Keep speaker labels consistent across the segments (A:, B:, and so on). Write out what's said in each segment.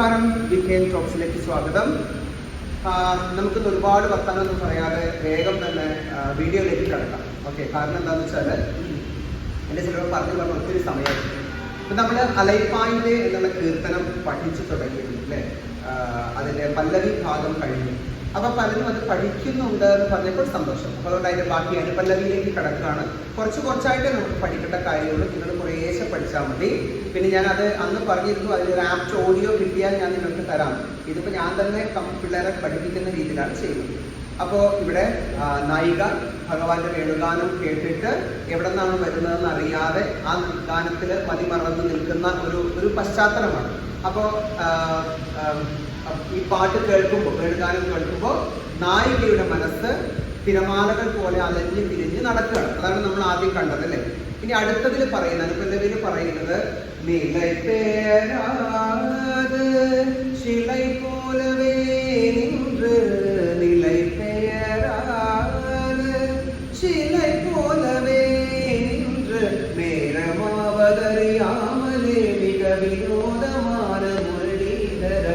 A: നമസ്കാരം, വികെഎൻ ടോക്സിലേക്ക് സ്വാഗതം. നമുക്ക് ഒരുപാട് വർത്തമാനമൊന്നും പറയാതെ വേഗം തന്നെ വീഡിയോയിലേക്ക് കിടക്കാം. ഓക്കെ, കാരണം എന്താണെന്ന് വെച്ചാൽ എൻ്റെ ചിലപ്പോൾ പറഞ്ഞു ഒത്തിരി സമയമായി. ഇപ്പം നമ്മൾ അലൈപ്പായിൻ്റെ എന്നുള്ള കീർത്തനം പഠിച്ചു തുടങ്ങിയിട്ടുണ്ട് അല്ലേ? അതിൻ്റെ പല്ലവി ഭാഗം കഴിഞ്ഞു. അപ്പോൾ പലരും അത് പഠിക്കുന്നുണ്ട് എന്ന് പറഞ്ഞപ്പോൾ സന്തോഷം. അപ്പോൾ അതുകൊണ്ട് അതിൻ്റെ ബാക്കി അനുപല്ലവിയിലേക്ക് കിടക്കുകയാണ്. കുറച്ചായിട്ട് നമുക്ക് പഠിക്കേണ്ട കാര്യമുള്ളൂ. നിങ്ങൾ കുറേശ്ശെ പഠിച്ചാൽ മതി. പിന്നെ ഞാനത് അന്ന് പറഞ്ഞിരുന്നു, അതിലൊരു ആപ്റ്റ് ഓഡിയോ കിട്ടിയാൽ ഞാൻ നിങ്ങൾക്ക് തരാം. ഇതിപ്പോൾ ഞാൻ തന്നെ പിള്ളേരെ പഠിപ്പിക്കുന്ന രീതിയിലാണ് ചെയ്യുന്നത്. അപ്പോൾ ഇവിടെ നായിക ഭഗവാന്റെ വേണുഗാനം കേട്ടിട്ട് എവിടെ നിന്നാണ് വരുന്നതെന്ന് അറിയാതെ ആ ഗാനത്തിൽ മതിമറന്ന് നിൽക്കുന്ന ഒരു പശ്ചാത്തലമാണ്. അപ്പോൾ ഈ പാട്ട് കേൾക്കുമ്പോൾ, വേണുഗാനം കേൾക്കുമ്പോൾ നായികയുടെ മനസ്സ് തിരമാലകൾ പോലെ അലഞ്ഞ് തിരിഞ്ഞ് നടക്കുകയാണ്. അതാണ് നമ്മൾ ആദ്യം കണ്ടത് അല്ലേ? ഇനി അടുത്തതിൽ പറയുന്നത്, അനുപല്ലവിയിൽ പറയുന്നത് നിലൈ പേരാത് ശിലൈ പോലവേ നിன்று നിലൈ പേരാത് ശിലൈ പോലവേ നിன்று നേരമാവതറിയാമലേ മിക വിനോദமான മുരളീധര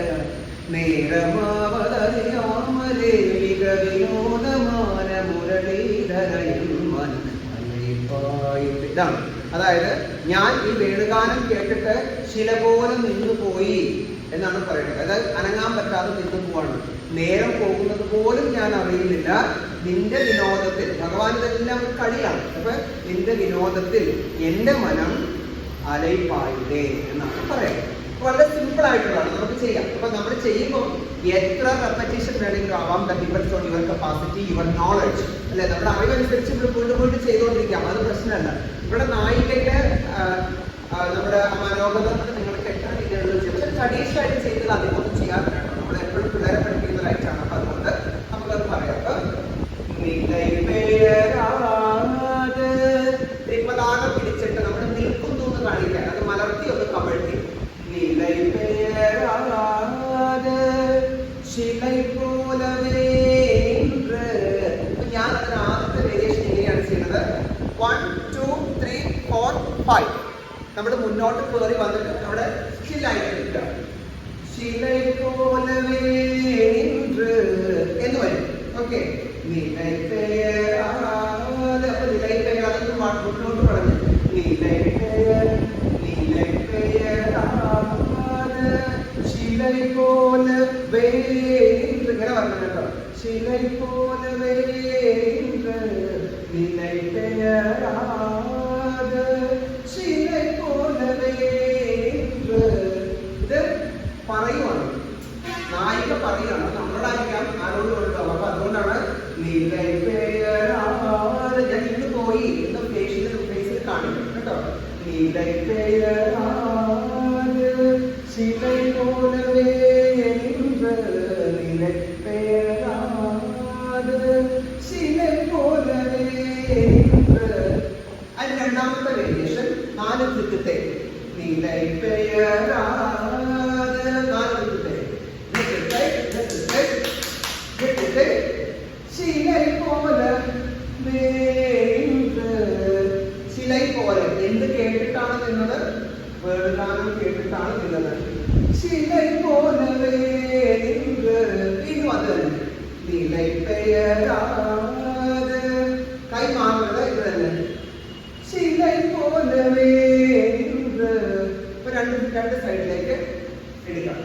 A: നേരമാവതറിയാമലേ മിക വിനോദமான മുരളീധര. ഇതാണ്, അതായത് ഞാൻ ഈ വേണുഗാനം കേട്ടിട്ട് ശില പോലെ നിന്നു പോയി എന്നാണ് പറയുന്നത്. അതായത് അനങ്ങാൻ പറ്റാതെ നിന്നു പോവാണ്. നേരം പോകുന്നത് പോലും ഞാൻ അറിയുന്നില്ല. നിന്റെ വിനോദത്തിൽ, ഭഗവാൻ ഇതെല്ലാം കളിയാണ്. അപ്പൊ നിന്റെ വിനോദത്തിൽ എൻ്റെ മനം അലൈപ്പായില്ലേ എന്നാണ് പറയുന്നത്. വളരെ സിമ്പിൾ ആയിട്ടുള്ളതാണ്, നമുക്ക് ചെയ്യാം. അപ്പൊ നമ്മൾ ചെയ്യുമ്പോൾ എത്ര റെപ്പറ്റീഷൻ വേണമെങ്കിലും ആവാം. The depends on your capacity, your knowledge അല്ലെ? നമ്മുടെ അറിവനുസരിച്ച് വീണ്ടും ചെയ്തുകൊണ്ടിരിക്കാം, അത് പ്രശ്നമല്ല. ഇവിടെ നായികയുടെ നമ്മുടെ മനോഗതം നിങ്ങൾക്ക് എത്ര പക്ഷെ ട്രഡീഷണൽ ആയിട്ട് ചെയ്തത് അതിനൊന്നും ചെയ്യാൻ വേണം. നമ്മൾ എപ്പോഴും പിള്ളേരെ പഠിപ്പിക്കുന്നതായിട്ടാണ്. അപ്പൊ അതുകൊണ്ട് നമുക്കത് പറയാം. പതാകം പിടിച്ചിട്ട് നമ്മൾ നിൽക്കുന്നു എന്ന് കാണിക്കാൻ, അത് മലർത്തി ഒന്ന് കമഴ്ത്തി ശിലൈ പോലവേ. ഞാൻ അതിന് ആദ്യത്തെ വേരിയേഷൻ എങ്ങനെയാണ് ചെയ്യുന്നത്? 1 2 3 4 5 നമ്മൾ മുന്നോട്ട് കയറി വന്നിട്ട് അവിടെ ശിലായിട്ട് നിൽക്കുക. ശിലൈ പോലവേ എന്ന് വരും. ഓക്കെ, നിലൈ പേരാതെ. അപ്പൊ നിലൈ പേര് അതൊന്നും മുന്നോട്ട് പറഞ്ഞു. നിലൈ പേര് നിലൈ പേരാതെ ശിലൈ പോലവേ ഇങ്ങനെ പറഞ്ഞു കേട്ടോ. ശിലൈ പോലവേ നിലൈ പേരാതെ ശിലൈ പോലവേ. ഇത് പറയുവാണ്, നായിക പറയുകയാണ്. നമ്മളോടായിരിക്കാം, ആരോടും ഉണ്ടാവും. അപ്പൊ അതുകൊണ്ടാണ് നിലൈ പേരാതെ. ഞാൻ ഇന്ന് പോയി എന്ന് ഫേസിൽ കാണിക്കും കേട്ടോ. നിലൈ പേരാതെ ശിലൈ പോലവേ നിലൈ പേരാതെ ശിലൈ പോലവേ. അതിന് രണ്ടാമത്തെ വേരിയേഷൻ 4 വൃത്തത്തെ നിലൈ പേരാതെ 4 വൃത്തത്തെ ശിലൈ പോലെ. ശിലൈ പോലെ എന്ത് കേട്ടിട്ടാണ് നിന്നത്? വേണുഗാനം കേട്ടിട്ടാണ് നിന്നത്. ശിലൈ പോലവേ ഇത് വന്നത് നിലൈ പേരാതെ. കൈ മാറുന്നത് ഇത് തന്നെ. ശിലൈ പോലവേ. ഇപ്പൊ രണ്ട് സൈഡിലേക്ക് എടുക്കാം.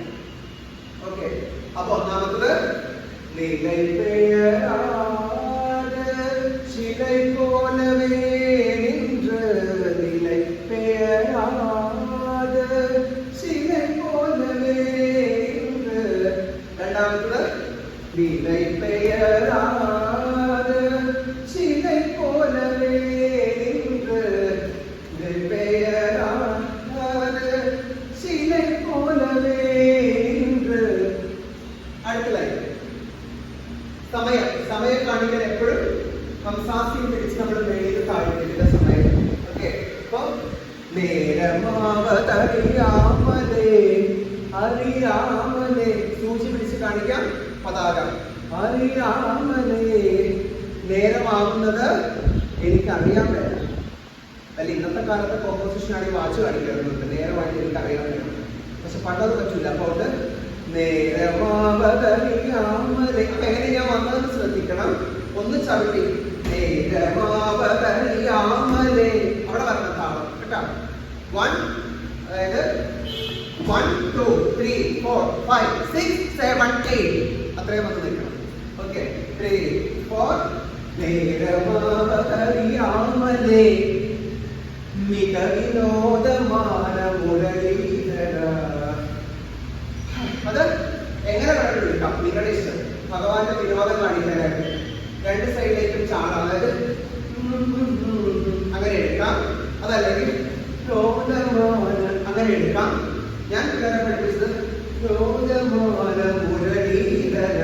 A: ഓക്കെ, അപ്പൊ ഒന്നാമത്തത് നിലൈ പേരാതെ ശിലൈ പോലവേ നിലൈ പേരാതെ ശിലൈ പോലവേ. രണ്ടാമത്തത് നിലൈ പേരാതെ ശിലൈ പോലവേ നിലൈ പേരാതെ ശിലൈ പോലവേ. അടുത്തതായി സമയം കാണിക്കാൻ എപ്പോഴും ഹംസാസ്യം പിടിച്ച് നമ്മൾ മേലിൽ താഴ്ത്തില്ല സമയം. ഓക്കെ, അപ്പൊ നേരമാവതറിയാമലേ അറിയാമലേ സൂചി പിടിച്ച് കാണിക്കാം. പതാകം അറിയാമലേ. നേരമാകുന്നത് എനിക്കറിയാൻ വേണം. അല്ല, ഇന്നത്തെ കാലത്തെ കോമ്പോസിഷൻ ആണെങ്കിൽ വാച്ച് കാണിക്കാറുണ്ട്. നേരമായിട്ട് എനിക്കറിയാൻ വേണം. പക്ഷെ പണ്ടത് പറ്റൂല. അപ്പോൾ അത് നേരമാവതറിയാമലെ. അപ്പൊ എങ്ങനെ ഞാൻ വന്നതെന്ന് ശ്രദ്ധിക്കണം. ഒന്ന് ചവിട്ടി നേരമാവതറിയാമലെ, അവിടെ വരണം താളം കേട്ടോ. 1, അതായത് 1 2 3 4 5 6 7 8 അത്രയും വന്ന് നിൽക്കണം. ഓക്കെ 3 4 നേരമാവതറിയാമലെ മിക വിനോദമാന മുരളീധര. അത് എങ്ങനെ കണ്ടുപിടിക്കാം? നിങ്ങളുടെ ഇഷ്ടം. ഭഗവാന്റെ വിനോദം കാണിക്കാനായിട്ട് രണ്ട് സൈഡിലേക്കും ചാടാം. അതായത് അങ്ങനെ എടുക്കാം, അതല്ലെങ്കിൽ അങ്ങനെ എടുക്കാം. ഞാൻ പിള്ളേരെ പഠിപ്പിച്ചത് ലോകമാന മുരളീധര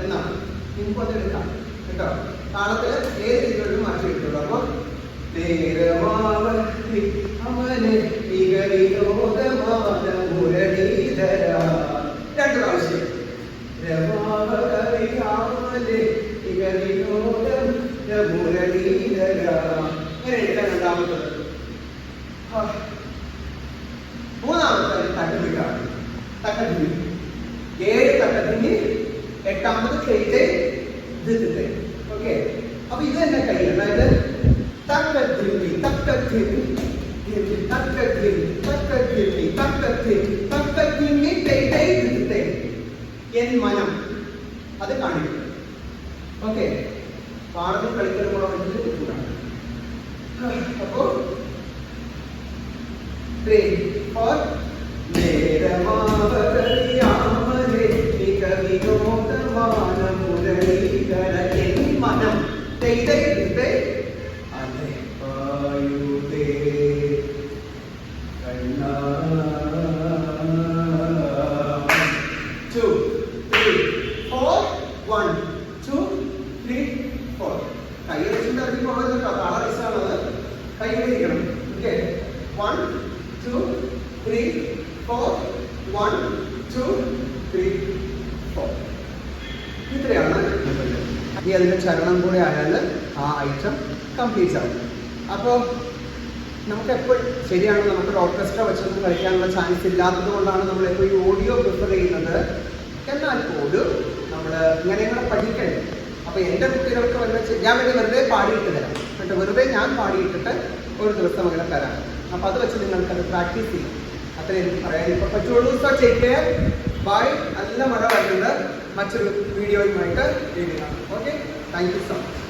A: എന്നാണ്. നിങ്ങൾക്ക് അതെടുക്കാം കേട്ടോ. താളത്തില് ഏത് രീതിയിലും മാറ്റി എടുക്കുള്ളൂ. അപ്പൊ അവനെ വിനോദമാന മുരളീധര രണ്ട് പ്രാവശ്യം. മുരളീധര ഇങ്ങനെ എടുക്കാൻ രണ്ടാമത്തത്. മൂന്നാമത്തെ തട്ടത്തിലാണ്. തട്ടത്തിൽ 7 തട്ടത്തിന് 8ാമത് ചെയ്ത് ഇതിട്ട്. ഓക്കെ, അപ്പൊ ഇത് തന്നെ കൈ. അതായത് തക്കത്തിരി തക്കത്തിരി തക്കത്തിരി തക്കത്തിരി തക്കത്തിരി തക്കത്തിരി ചെയ്ത് എൻ മനം അത് കാണിക്കും. ഓക്കെ, പാടത്തിൽ കളിക്കൽ കൂടെ വെച്ചിട്ട് കൂടാണ്. അപ്പോ 3 4 നേരമാവതറിയാമലെ മിക വിനോദമാന മുരളീധര എൻ മനം ചെയ്തേ അതെ പായുതേ കണ്ണാ. 2 3 4 1 2 3 4 കൈ വെച്ചിട്ട് അതിന് പോകുന്നത് കളറിസാണത്. കൈ പിടിക്കണം. ഓക്കെ 1 2 3 4 1 2 3 4 ഇത്രയാണ്. ഈ അതിൻ്റെ ചരണം കൂടെ ആയാൽ ആ ഐറ്റം കംപ്ലീറ്റ് ആവും. അപ്പോൾ നമുക്കെപ്പോഴും ശരിയാണ്, നമുക്കൊരു ഓർക്കസ്ട്ര വെച്ചൊന്നും കളിക്കാനുള്ള ചാൻസ് ഇല്ലാത്തത് കൊണ്ടാണ് നമ്മളെപ്പോൾ ഈ ഓഡിയോ പ്രിഫർ ചെയ്യുന്നത്. എന്നാൽ പോലും നമ്മൾ ഇങ്ങനെ പഠിക്കണം. അപ്പോൾ എൻ്റെ കുട്ടികൾക്ക് ഞാൻ വേണ്ടി വെറുതെ പാടിയിട്ട് തരാം കേട്ടോ. വെറുതെ ഞാൻ പാടിയിട്ടിട്ട് ഒരു ദിവസം അങ്ങനെ തരാം. അപ്പോൾ അത് വെച്ച് നിങ്ങൾക്കത് പ്രാക്ടീസ് ചെയ്യും. അത്രേ എനിക്ക് പറയാൻ ഇപ്പോൾ പറ്റുള്ളൂ. So take care, bye. നല്ല മഴ വരുന്നുണ്ട്. മറ്റൊരു വീഡിയോയുമായിട്ട് video. Okay, thank you so much.